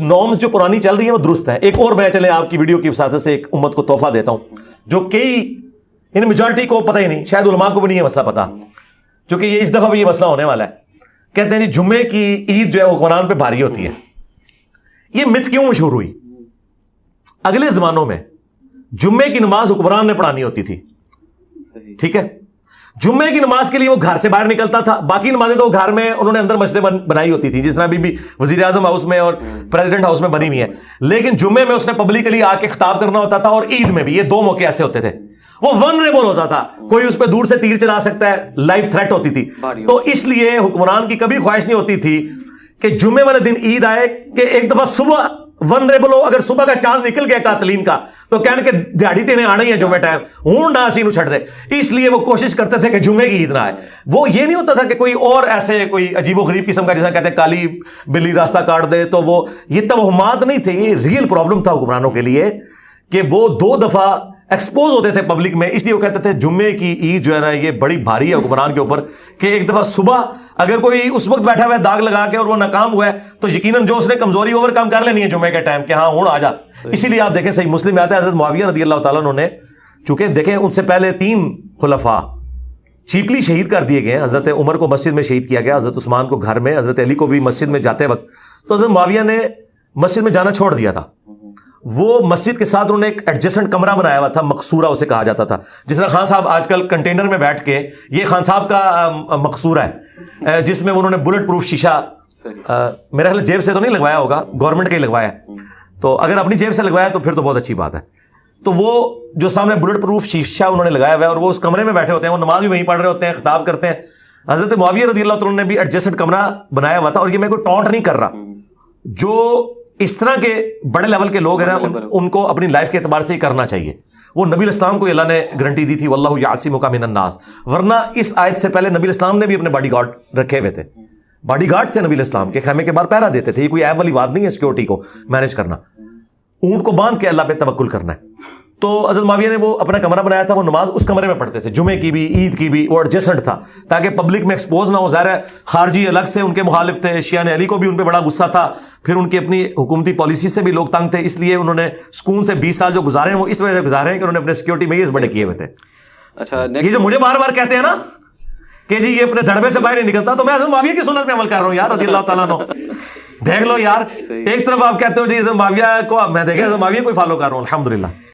Norms जो पुरानी चल रही है वो दुरुस्त है। एक और मैं चले आपकी वीडियो की वसात से एक उम्मत को तोहफा देता हूं, जो कई इन मेजॉरिटी को पता ही नहीं, शायद उलमा को भी नहीं है मसला पता, क्योंकि ये इस दफा भी ये मसला होने वाला है। कहते हैं जी जुम्मे की ईद जो है हुक्मरान पे भारी होती है। ये मिथ क्यों मशहूर हुई? अगले जमानों में जुम्मे की नमाज हुक्मरान ने पढ़ानी होती थी, ठीक है। जुम्मे की नमाज के लिए वो घर से बाहर निकलता था, बाकी नमाजें तो घर में उन्होंने अंदर मस्जिदें बनाई होती थी, जिस तरह अभी भी वजीर आजम हाउस में और प्रेसिडेंट हाउस में बनी हुई है। लेकिन जुम्मे में उसने पब्लिकली आके खिताब करना होता था, और ईद में भी। ये दो मौके ऐसे होते थे, वो वनरेबल होता था, कोई उस पर दूर से तीर चला सकता है, लाइफ थ्रेट होती थी। तो इसलिए हुक्मरान की कभी ख्वाहिश नहीं होती थी कि जुम्मे वाले दिन ईद आए कि एक दफा सुबह वनरेबल हो। अगर सुबह का चांस निकल गया कातलीन का तो कहने के दिहाड़ी तेने आना ही है जुम्मे टाइम, हूं ना सीनू छड़ दे। इसलिए वो कोशिश करते थे कि जुम्मे की ईद ना आए। वो ये नहीं होता था कि कोई और ऐसे कोई अजीबो गरीब किस्म का, जैसा कहते हैं काली बिल्ली रास्ता काट दे, तो वो ये तवहमात नहीं थे। ये रियल प्रॉब्लम था हुक्मरानों के लिए कि वो दो दफा एक्सपोज होते थे पब्लिक में। इसलिए वो कहते थे जुम्मे की ईद जो है ना ये बड़ी भारी है हुक्मरान के ऊपर, कि एक दफा सुबह अगर कोई उस वक्त बैठा हुआ है दाग लगा के और वो नाकाम हुआ है तो यकीनन जो उसने कमजोरी ओवरकम कर लेनी है जुम्मे के टाइम, कि हाँ हूं आ जा। इसीलिए आप देखें सही मुस्लिम में आता है हजरत मुआविया रदी अल्लाह ताला अन्हु ने, चूंकि देखें उनसे पहले 3 खुलफा चीपली शहीद कर दिए गए। हजरत उमर को मस्जिद में शहीद किया गया, हजरत उस्मान को घर में, हजरत अली को भी मस्जिद में जाते वक्त। तो हजरत मुआविया ने मस्जिद में जाना छोड़ दिया था। वो मस्जिद के साथ उन्होंने एक एडजेसेंट कमरा बनाया हुआ था, मकसूरा उसे कहा जाता था। जिस तरह खान साहब आजकल कंटेनर में बैठ के, ये खान साहब का मकसूरा है जिसमें उन्होंने बुलेट प्रूफ शीशा, मेरा ख्याल जेब से तो नहीं लगवाया होगा, गवर्नमेंट का ही लगवाया है। तो अगर अपनी जेब से लगवाया तो फिर तो बहुत अच्छी बात है। तो वो जो सामने बुलेट प्रूफ शीशा उन्होंने लगाया हुआ है और वो उस कमरे में बैठे होते हैं, वो नमाज भी वहीं पढ़ रहे होते हैं, खिताब करते हैं। हजरत मुआविया रज़ी अल्लाह तआला ने भी एडजेसेंट कमरा बनाया हुआ था। और ये मैं कोई टॉन्ट नहीं कर रहा, जो इस तरह के बड़े लेवल के लोग हैं ना उनको अपनी लाइफ के एतबार से ही करना चाहिए। वो नबी इस्लाम को अल्लाह ने गारंटी दी थी, वल्लाहु यासिमुका मिनन नास। वरना इस आयत से पहले नबी इस्लाम ने भी अपने बॉडीगार्ड रखे हुए थे, बॉडीगार्ड्स थे नबी इस्लाम के, खेमे के बाहर पहरा देते थे। ये कोई ऐप वाली बात नहीं है सिक्योरिटी को मैनेज करना, ऊंट को बांध के अल्लाह पे तवक्कुल करना है। तो हज़रत मुआविया ने वो अपना कमरा बनाया था, वो नमाज उस कमरे में पढ़ते थे, जुमे की भी ईद की भी। वो एडजेसेंट था ताकि पब्लिक में एक्सपोज ना हो। ज़ाहिर है खारजी अलग से उनके मुखालिफ थे, शियाने अली को भी उन पर बड़ा गुस्सा था, फिर उनकी अपनी हुकूमती पॉलिसी से भी लोग तंग थे। इसलिए उन्होंने सुकून से 20 साल जो गुजारे हैं वो इस वजह से गुजारे हैं कि उन्होंने अपने सिक्योरिटी में ये बड़े किए हुए थे। अच्छा, ये जो मुझे बार बार कहते हैं ना कि जी ये अपने धड़बे से बाहर नहीं निकलता, तो मैं हज़रत मुआविया की सुन्नत में अमल कर रहा हूँ यार, रज़ी अल्लाह तआला अन्हु। देख लो यार, एक तरफ आप कहते हो जी हज़रत मुआविया को, मैं देखे हज़रत मुआविया को फॉलो कर रहा हूँ, अल्हम्दुलिल्लाह।